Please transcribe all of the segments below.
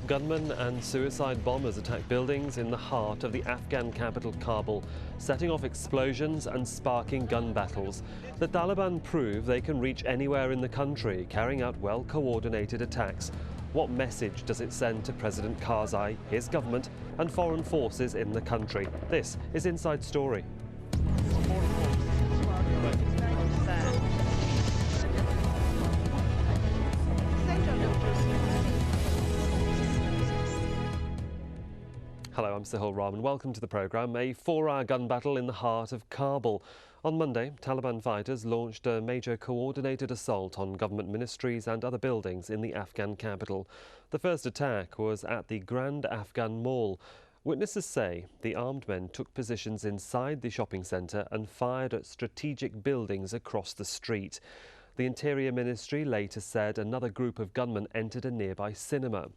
Gunmen and suicide bombers attacked buildings in the heart of the Afghan capital Kabul, setting off explosions and sparking gun battles. The Taliban prove they can reach anywhere in the country, carrying out well-coordinated attacks. What message does it send to President Karzai, his government, and foreign forces in the country? This is Inside Story. Hello, I'm Sahil Rahman. Welcome to the programme. A 4-hour gun battle in the heart of Kabul. On Monday, Taliban fighters launched a major coordinated assault on government ministries and other buildings in the Afghan capital. The first attack was at the Grand Afghan Mall. Witnesses say the armed men took positions inside the shopping centre and fired at strategic buildings across the street. The Interior Ministry later said another group of gunmen entered a nearby cinema.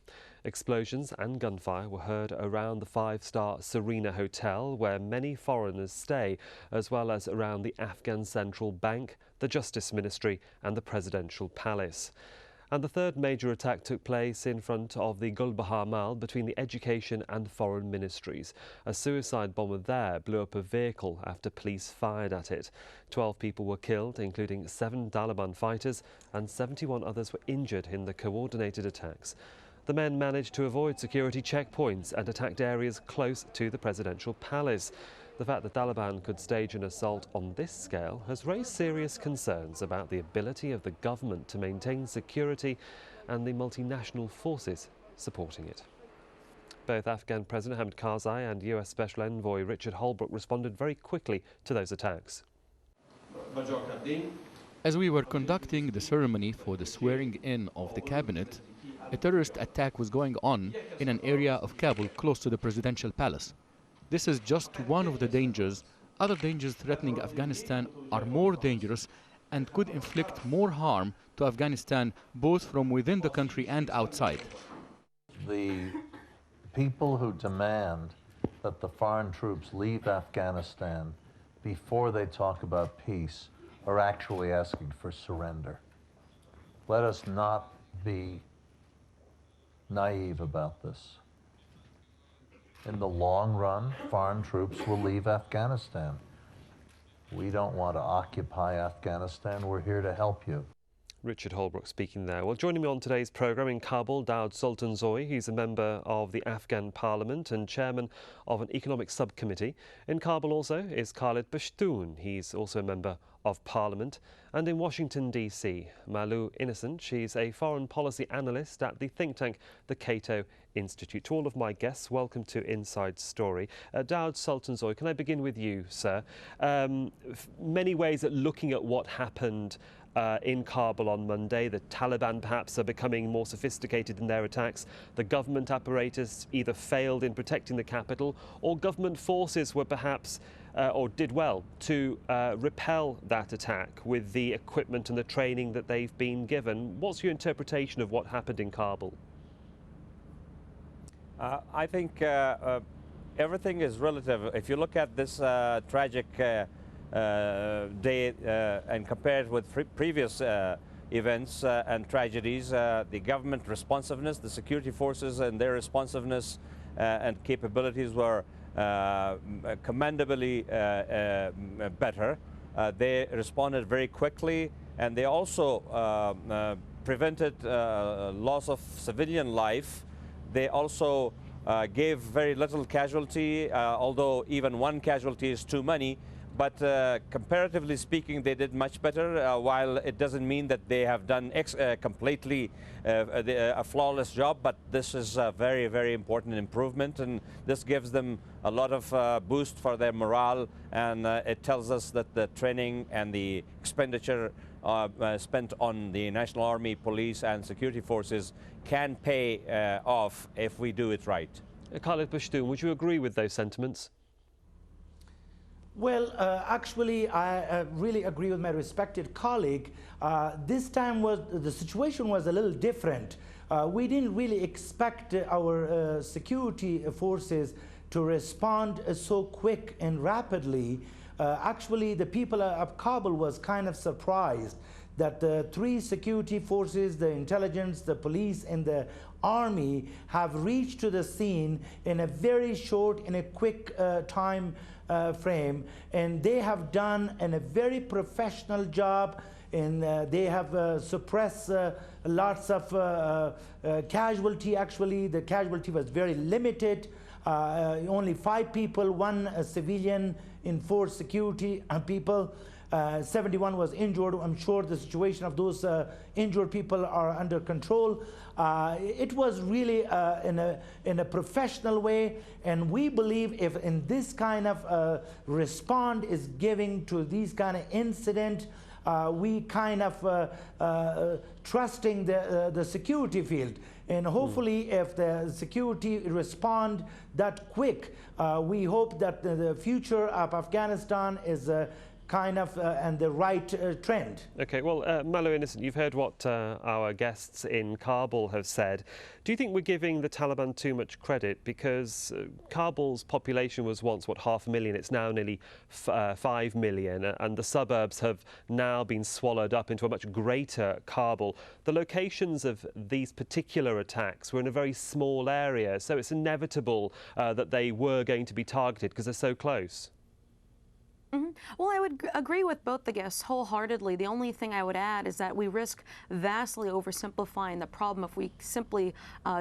Explosions and gunfire were heard around the 5-star Serena Hotel, where many foreigners stay, as well as around the Afghan Central Bank, the Justice Ministry and the Presidential Palace. And the third major attack took place in front of the Gulbahar Mall between the Education and Foreign Ministries. A suicide bomber there blew up a vehicle after police fired at it. 12 people were killed, including 7 Taliban fighters, and 71 others were injured in the coordinated attacks. The men managed to avoid security checkpoints and attacked areas close to the presidential palace. The fact that Taliban could stage an assault on this scale has raised serious concerns about the ability of the government to maintain security and the multinational forces supporting it. Both Afghan President Hamid Karzai and US Special Envoy Richard Holbrooke responded very quickly to those attacks. As we were conducting the ceremony for the swearing in of the cabinet, a terrorist attack was going on in an area of Kabul close to the presidential palace. This is just one of the dangers. Other dangers threatening Afghanistan are more dangerous and could inflict more harm to Afghanistan, both from within the country and outside. The people who demand that the foreign troops leave Afghanistan before they talk about peace are actually asking for surrender. Let us not be naive about this. In the long run, foreign troops will leave Afghanistan. We don't want to occupy Afghanistan. We're here to help you. Richard Holbrooke speaking there. Well, joining me on today's programme in Kabul, Daud Sultanzoy. He's a member of the Afghan Parliament and chairman of an economic subcommittee. In Kabul also is Khalid Pashtun. He's also a member of Parliament. And in Washington, D.C., Malu Innocent. She's a foreign policy analyst at the think tank, the Cato Institute. To all of my guests, welcome to Inside Story. Daud Sultanzoy, can I begin with you, sir? Many ways at looking at what happened in Kabul on Monday. The Taliban perhaps are becoming more sophisticated in their attacks. The government apparatus either failed in protecting the capital, or government forces were perhaps or did well to repel that attack with the equipment and the training that they've been given. What's your interpretation of what happened in Kabul? I think everything is relative. If you look at this tragic day and compare it with previous events and tragedies, the government responsiveness, the security forces and their responsiveness and capabilities were commendably better. They responded very quickly, and they also prevented loss of civilian life. They also gave very little casualty, although even one casualty is too many. But comparatively speaking, they did much better, while it doesn't mean that they have done completely a flawless job. But this is a very, very important improvement, and this gives them a lot of boost for their morale, and it tells us that the training and the expenditure spent on the National Army, police and security forces can pay off if we do it right. Khalid Pashtun, would you agree with those sentiments? Well, actually, I really agree with my respected colleague. This time the situation was a little different. We didn't really expect our security forces to respond so quick and rapidly. Actually, the people of Kabul was kind of surprised. that the three security forces, the intelligence, the police, and the army have reached to the scene in a very short and a quick time frame, and they have done a very professional job, and they have suppressed lots of casualty. Actually, the casualty was very limited. Only 5 people, 1 civilian in 4 security people. 71 was injured. I'm sure the situation of those injured people are under control. It was really in a professional way, and we believe if in this kind of response is giving to these kind of incident, we kind of trusting the security field. And hopefully if the security respond that quick, we hope that the future of Afghanistan is kind of and the right trend. Okay, well, Malu Innocent, you've heard what our guests in Kabul have said. Do you think we're giving the Taliban too much credit? Because Kabul's population was once, what, 500,000? It's now nearly 5 million, and the suburbs have now been swallowed up into a much greater Kabul. The locations of these particular attacks were in a very small area, so it's inevitable that they were going to be targeted because they're so close. Mm-hmm. Well, I would agree with both the guests wholeheartedly. The only thing I would add is that we risk vastly oversimplifying the problem if we simply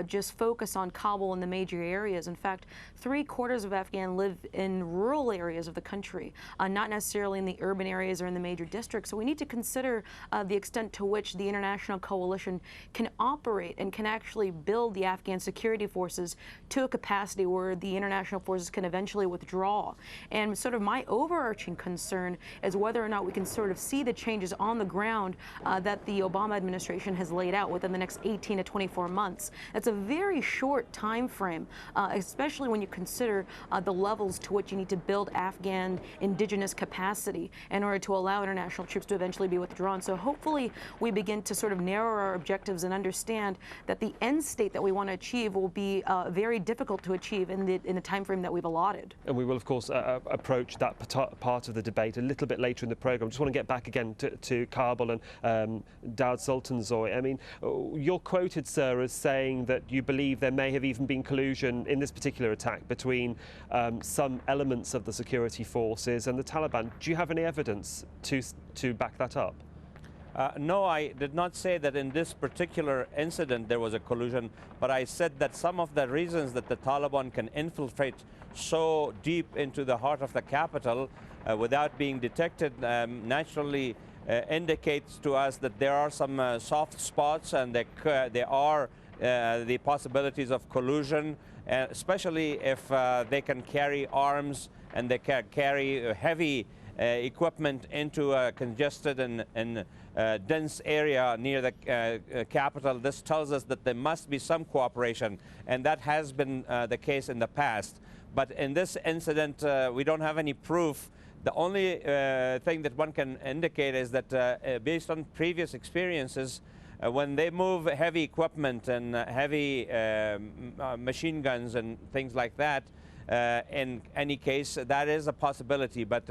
just focus on Kabul and the major areas. In fact, 3/4 of Afghans live in rural areas of the country, not necessarily in the urban areas or in the major districts. So we need to consider the extent to which the international coalition can operate and can actually build the Afghan security forces to a capacity where the international forces can eventually withdraw. And sort of my overarching concern is whether or not we can sort of see the changes on the ground that the Obama administration has laid out within the next 18 to 24 months. That's a very short time frame, especially when you consider the levels to which you need to build Afghan indigenous capacity in order to allow international troops to eventually be withdrawn. So hopefully we begin to sort of narrow our objectives and understand that the end state that we want to achieve will be very difficult to achieve in the time frame that we've allotted. And we will, of course, approach that part of the debate a little bit later in the programme. Just want to get back again to Kabul and Daud Sultanzoy. I mean, you're quoted, sir, as saying that you believe there may have even been collusion in this particular attack between some elements of the security forces and the Taliban. Do you have any evidence to back that up? No, I did not say that in this particular incident there was a collusion, but I said that some of the reasons that the Taliban can infiltrate so deep into the heart of the capital without being detected naturally indicates to us that there are some soft spots, and there are the possibilities of collusion, especially if they can carry arms and they can carry heavy equipment into a congested and dense area near the capital. This tells us that there must be some cooperation, and that has been the case in the past. But in this incident, we don't have any proof. The only thing that one can indicate is that based on previous experiences, when they move heavy equipment and heavy machine guns and things like that, in any case, that is a possibility, but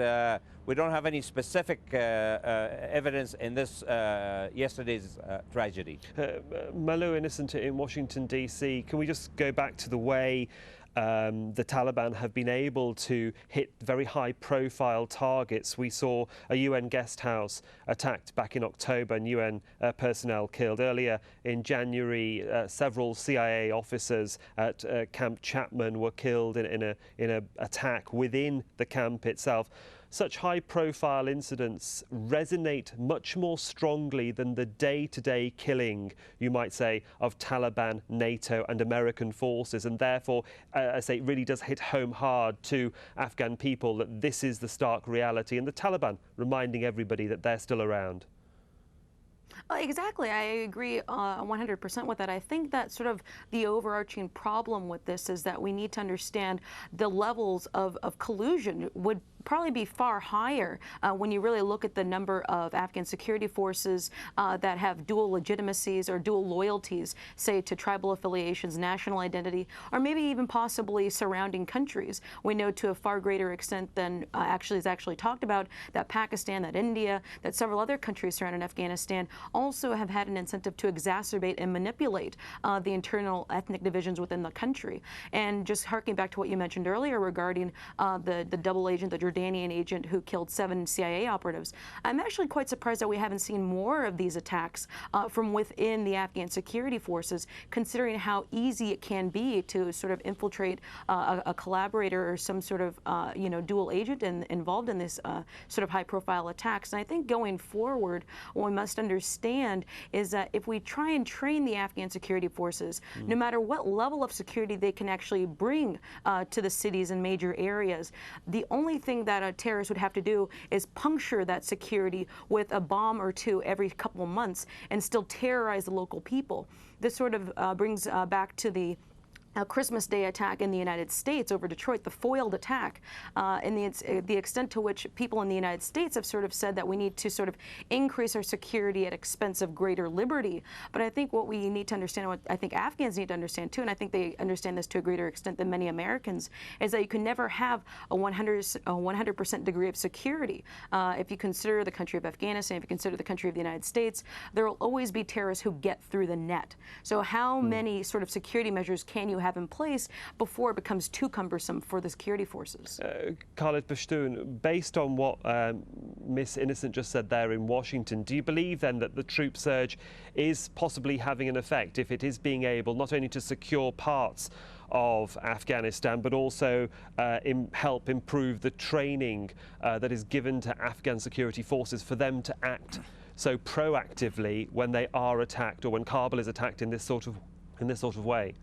we don't have any specific evidence in this yesterday's tragedy. Malu Innocent in Washington, D.C., can we just go back to the way the Taliban have been able to hit very high-profile targets? We saw a UN guest house attacked back in October and UN personnel killed. Earlier in January, several CIA officers at Camp Chapman were killed in an attack within the camp itself. Such high-profile incidents resonate much more strongly than the day-to-day killing, you might say, of Taliban, NATO and American forces, and therefore, I say, it really does hit home hard to Afghan people that this is the stark reality, and the Taliban reminding everybody that they're still around. Exactly. I agree 100% with that. I think that sort of the overarching problem with this is that we need to understand the levels of collusion would probably be far higher when you really look at the number of Afghan security forces that have dual legitimacies or dual loyalties, say to tribal affiliations, national identity, or maybe even possibly surrounding countries. We know to a far greater extent than is actually talked about that Pakistan, that India, that several other countries surrounding Afghanistan also have had an incentive to exacerbate and manipulate the internal ethnic divisions within the country. And just harking back to what you mentioned earlier regarding the double agent, the Jordanian agent who killed 7 CIA operatives, I'm actually quite surprised that we haven't seen more of these attacks from within the Afghan security forces, considering how easy it can be to sort of infiltrate a collaborator or some sort of dual agent involved in this sort of high-profile attacks. And I think going forward, what we must understand is that if we try and train the Afghan security forces, no matter what level of security they can actually bring to the cities and major areas, the only thing that a terrorist would have to do is puncture that security with a bomb or two every couple of months and still terrorize the local people. This sort of brings back to the Christmas Day attack in the United States over Detroit, the foiled attack, and the extent to which people in the United States have sort of said that we need to sort of increase our security at expense of greater liberty. But I think what we need to understand, what I think Afghans need to understand too, and I think they understand this to a greater extent than many Americans, is that you can never have a 100% degree of security. If you consider the country of Afghanistan, if you consider the country of the United States, there will always be terrorists who get through the net. So how many sort of security measures can you have in place before it becomes too cumbersome for the security forces? Khalid Pashtun, based on what Miss Innocent just said there in Washington, do you believe then that the troop surge is possibly having an effect if it is being able not only to secure parts of Afghanistan, but also help improve the training that is given to Afghan security forces for them to act so proactively when they are attacked or when Kabul is attacked in this sort of way?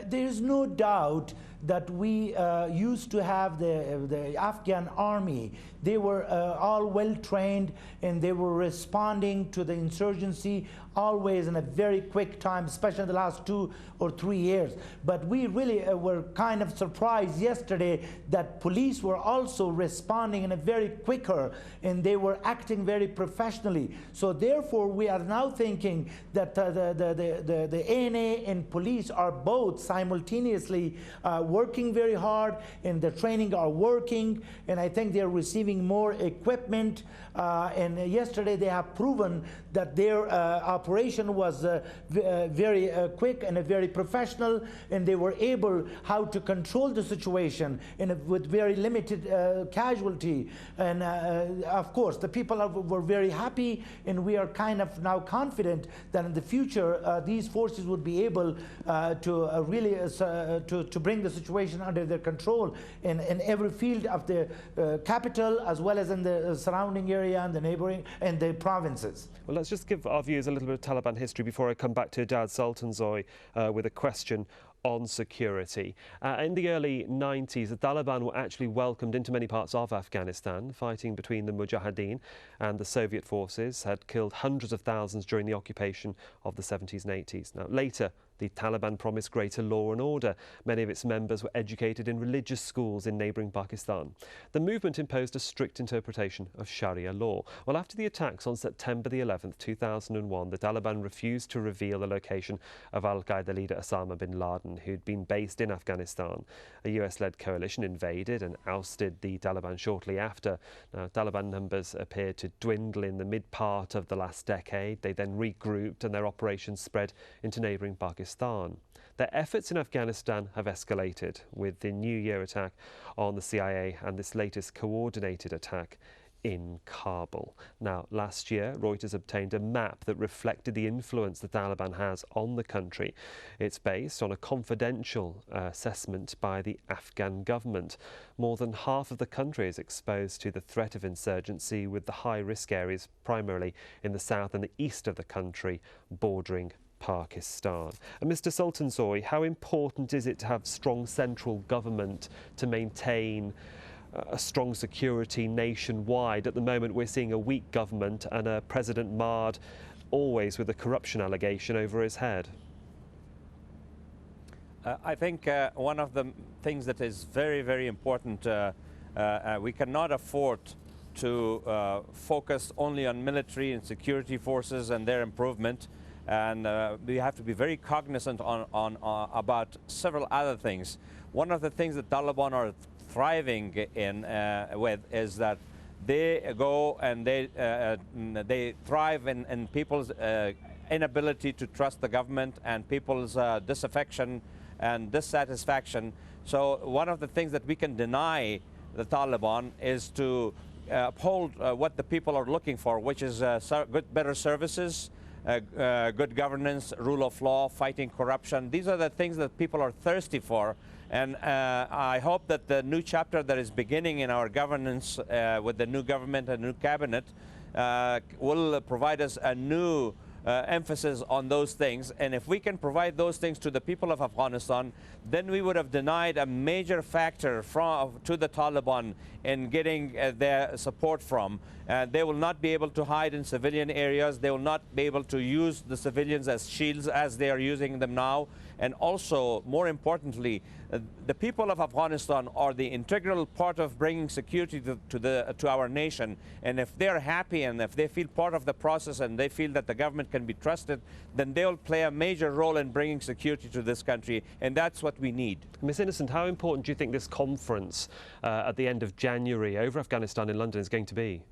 There is no doubt that we used to have the Afghan army. They were all well trained and they were responding to the insurgency always in a very quick time, especially in the last 2 or 3 years. But we really were kind of surprised yesterday that police were also responding in a very quicker, and they were acting very professionally. So therefore, we are now thinking that the ANA and police are both simultaneously working very hard, and the training are working, and I think they're receiving more equipment. And yesterday they have proven that their operation was very quick and very professional, and they were able how to control the situation with very limited casualty. And of course, the people were very happy, and we are kind of now confident that in the future these forces would be able to really to bring the situation under their control in every field of the capital as well as in the surrounding area and the neighboring and the provinces. Well, let's just give our viewers a little bit of Taliban history before I come back to Dad Sultanzoy with a question on security. In the early 90s, the Taliban were actually welcomed into many parts of Afghanistan. Fighting between the Mujahideen and the Soviet forces had killed hundreds of thousands during the occupation of the 70s and 80s. Now, later, the Taliban promised greater law and order. Many of its members were educated in religious schools in neighbouring Pakistan. The movement imposed a strict interpretation of Sharia law. Well, after the attacks on September the 11th, 2001, the Taliban refused to reveal the location of al-Qaeda leader Osama bin Laden, who'd been based in Afghanistan. A US-led coalition invaded and ousted the Taliban shortly after. Now, Taliban numbers appeared to dwindle in the mid-part of the last decade. They then regrouped and their operations spread into neighbouring Pakistan. Their efforts in Afghanistan have escalated with the New Year attack on the CIA and this latest coordinated attack in Kabul. Now, last year, Reuters obtained a map that reflected the influence the Taliban has on the country. It's based on a confidential assessment by the Afghan government. More than half of the country is exposed to the threat of insurgency, with the high-risk areas primarily in the south and the east of the country bordering Pakistan. And Mr. Sultanzoy, how important is it to have strong central government to maintain a strong security nationwide? At the moment, we're seeing a weak government and a president marred always with a corruption allegation over his head. I think one of the things that is very, very important, we cannot afford to focus only on military and security forces and their improvement. And we have to be very cognizant about several other things. One of the things that Taliban are thriving in with is that they go and they thrive in people's inability to trust the government and people's disaffection and dissatisfaction. So one of the things that we can deny the Taliban is to uphold what the people are looking for, which is better services, good governance, rule of law, fighting corruption. These are the things that people are thirsty for. And I hope that the new chapter that is beginning in our governance with the new government and new cabinet will provide us a new emphasis on those things. And if we can provide those things to the people of Afghanistan, then we would have denied a major factor to the Taliban in getting their support from. They will not be able to hide in civilian areas. They will not be able to use the civilians as shields as they are using them now. And also, more importantly, the people of Afghanistan are the integral part of bringing security to our nation. And if they're happy and if they feel part of the process and they feel that the government can be trusted, then they'll play a major role in bringing security to this country. And that's what we need. Ms. Innocent, how important do you think this conference at the end of January over Afghanistan in London is going to be?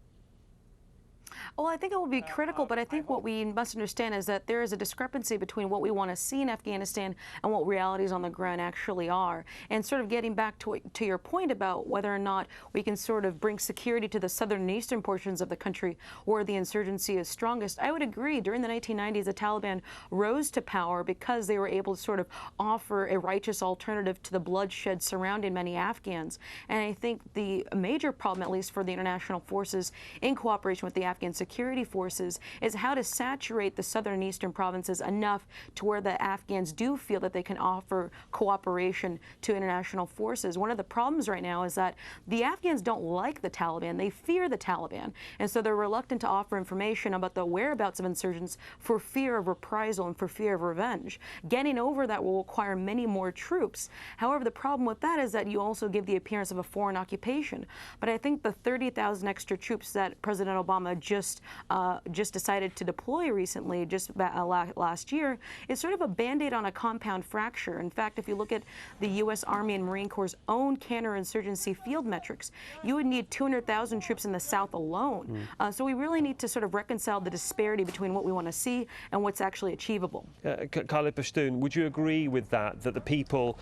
Well, I think it will be critical, but I think what we must understand is that there is a discrepancy between what we want to see in Afghanistan and what realities on the ground actually are. And sort of getting back to your point about whether or not we can sort of bring security to the southern and eastern portions of the country where the insurgency is strongest, I would agree. During the 1990s, the Taliban rose to power because they were able to sort of offer a righteous alternative to the bloodshed surrounding many Afghans. And I think the major problem, at least for the international forces in cooperation with the Afghan security forces, is how to saturate the southern and eastern provinces enough to where the Afghans do feel that they can offer cooperation to international forces. One of the problems right now is that the Afghans don't like the Taliban. They fear the Taliban. And so they're reluctant to offer information about the whereabouts of insurgents for fear of reprisal and for fear of revenge. Getting over that will require many more troops. However, the problem with that is that you also give the appearance of a foreign occupation. But I think the 30,000 extra troops that President Obama just decided to deploy recently, just last year, is sort of a Band-Aid on a compound fracture. In fact, if you look at the U.S. Army and Marine Corps' own counterinsurgency field metrics, you would need 200,000 troops in the south alone. So we really need to sort of reconcile the disparity between what we want to see and what's actually achievable. Khalid Pashtun, would you agree with that the people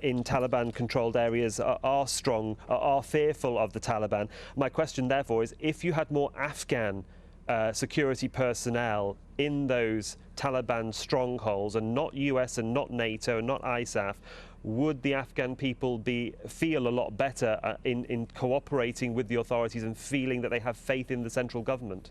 in Taliban-controlled areas are strong, are fearful of the Taliban? My question, therefore, is if you had more Afghan security personnel in those Taliban strongholds and not US and not NATO and not ISAF, would the Afghan people feel a lot better in cooperating with the authorities and feeling that they have faith in the central government?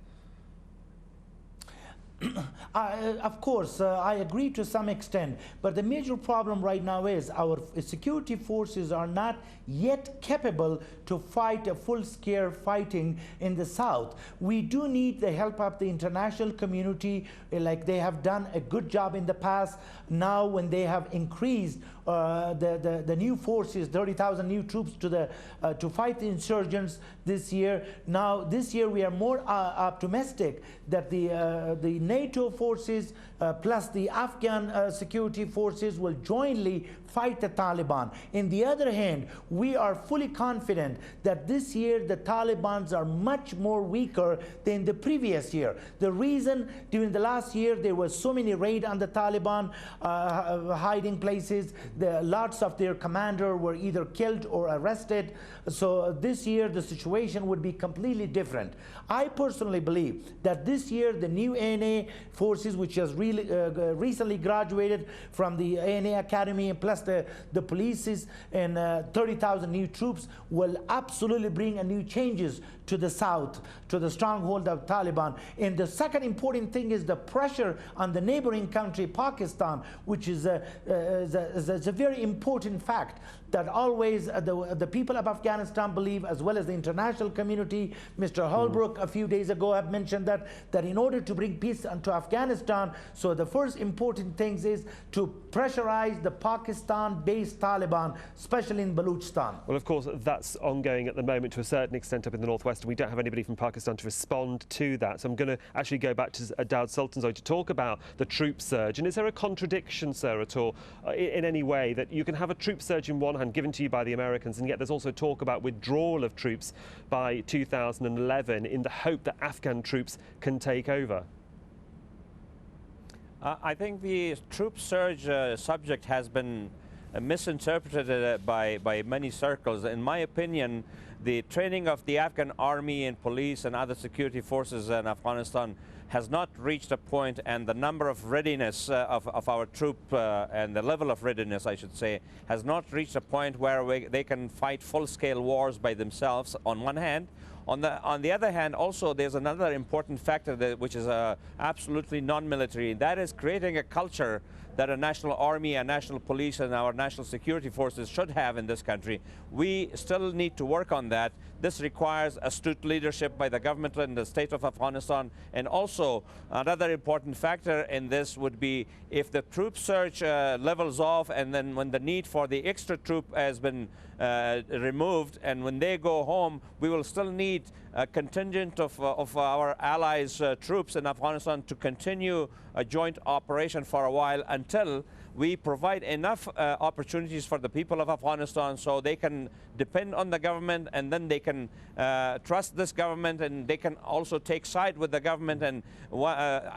Of course, I agree to some extent, but the major problem right now is our security forces are not yet capable to fight a full-scale fighting in the south. We do need the help of the international community, like they have done a good job in the past. Now when they have increased the new forces, 30,000 new troops to fight the insurgents this year. Now this year we are more optimistic that the NATO forces plus the Afghan security forces will jointly fight the Taliban. On the other hand, we are fully confident that this year the Taliban are much more weaker than the previous year. The reason during the last year there was so many raids on the Taliban hiding places, lots of their commanders were either killed or arrested. So this year the situation would be completely different. I personally believe that this year the new ANA forces, which has really recently graduated from the ANA Academy, and plus the polices and 30,000 new troops, will absolutely bring a new changes to the south, to the stronghold of Taliban. And the second important thing is the pressure on the neighboring country, Pakistan, which is a very important fact. that always the people of Afghanistan believe, as well as the international community. Mr. Holbrooke a few days ago have mentioned that in order to bring peace to Afghanistan, so the first important thing is to pressurize the Pakistan-based Taliban, especially in Baluchistan. Well, of course, that's ongoing at the moment to a certain extent up in the northwest, and we don't have anybody from Pakistan to respond to that. So I'm going to actually go back to Dowd Sultanzoy to talk about the troop surge. And is there a contradiction, sir, at all, in any way, that you can have a troop surge in one hand given to you by the Americans, and yet there's also talk about withdrawal of troops by 2011 in the hope that Afghan troops can take over? I think the troop surge subject has been misinterpreted by many circles. In my opinion, the training of the Afghan army and police and other security forces in Afghanistan has not reached a point, and the number of readiness of our troop and the level of readiness, I should say, has not reached a point where they can fight full-scale wars by themselves, on one hand. On the other hand, also, there's another important factor which is absolutely non-military. That is creating a culture that a national army, a national police, and our national security forces should have in this country. We still need to work on that. This requires astute leadership by the government and the state of Afghanistan. And also, another important factor in this would be if the troop surge levels off, and then when the need for the extra troop has been removed, and when they go home, we will still need a contingent of our allies' troops in Afghanistan to continue a joint operation for a while until we provide enough opportunities for the people of Afghanistan so they can depend on the government, and then they can trust this government, and they can also take side with the government. And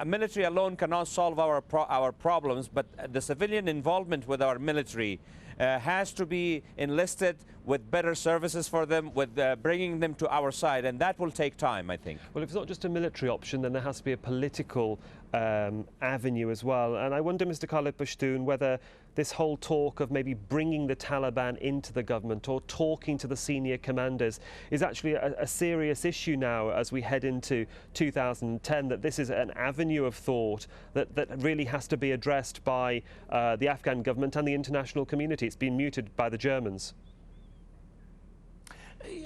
military alone cannot solve our problems, but the civilian involvement with our military has to be enlisted with better services for them, with bringing them to our side, and that will take time, I think. Well, if it's not just a military option, then there has to be a political avenue as well. And I wonder, Mr. Khalid Pashtun, whether this whole talk of maybe bringing the Taliban into the government or talking to the senior commanders is actually a serious issue now as we head into 2010, that this is an avenue of thought that really has to be addressed by the Afghan government and the international community. It's been muted by the Germans.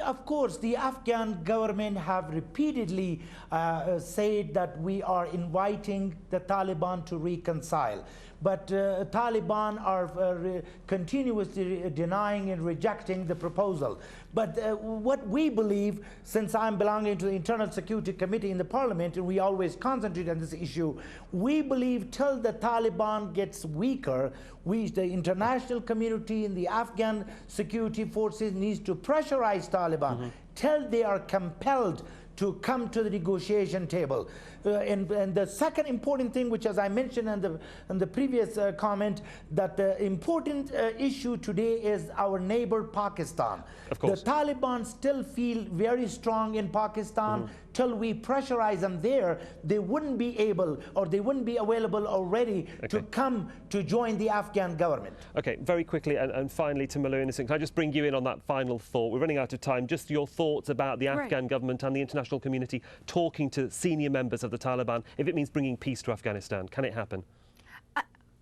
Of course, the Afghan government have repeatedly said that we are inviting the Taliban to reconcile. But Taliban are continuously denying and rejecting the proposal. But what we believe, since I'm belonging to the Internal Security Committee in the Parliament, and we always concentrate on this issue, we believe till the Taliban gets weaker, the international community and the Afghan security forces needs to pressurize Taliban till they are compelled to come to the negotiation table. And the second important thing, which, as I mentioned in the previous comment, that the important issue today is our neighbor Pakistan. Of course. The Taliban still feel very strong in Pakistan. Till we pressurize them there, they wouldn't be able, or they wouldn't be available already to come to join the Afghan government. Okay, very quickly, and finally to Malou Innocent, can I just bring you in on that final thought? We're running out of time. Just your thoughts about the Afghan government and the international community talking to senior members of the Taliban, if it means bringing peace to Afghanistan. Can it happen?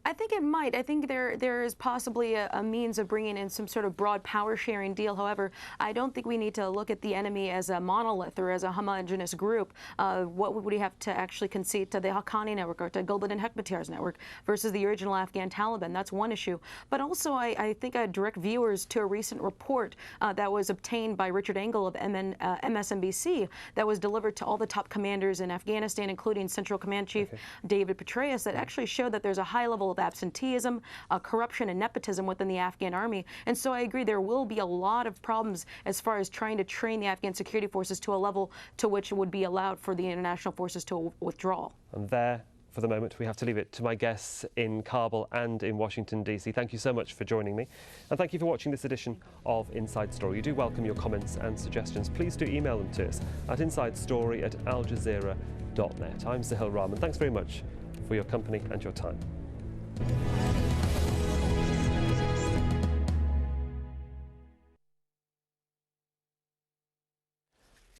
I think it might. I think there is possibly a means of bringing in some sort of broad power-sharing deal. However, I don't think we need to look at the enemy as a monolith or as a homogenous group. What would we have to actually concede to the Haqqani network or to Gulbuddin Hekmatyar's network versus the original Afghan Taliban? That's one issue. But also, I think I'd direct viewers to a recent report that was obtained by Richard Engel of MSNBC that was delivered to all the top commanders in Afghanistan, including Central Command Chief David Petraeus, that actually showed that there's a high level of absenteeism, corruption, and nepotism within the Afghan army. And so I agree there will be a lot of problems as far as trying to train the Afghan security forces to a level to which it would be allowed for the international forces to withdraw. And there, for the moment, we have to leave it to my guests in Kabul and in Washington, D.C. Thank you so much for joining me. And thank you for watching this edition of Inside Story. You do welcome your comments and suggestions. Please do email them to us at insidestory@aljazeera.net. I'm Sahil Rahman. Thanks very much for your company and your time.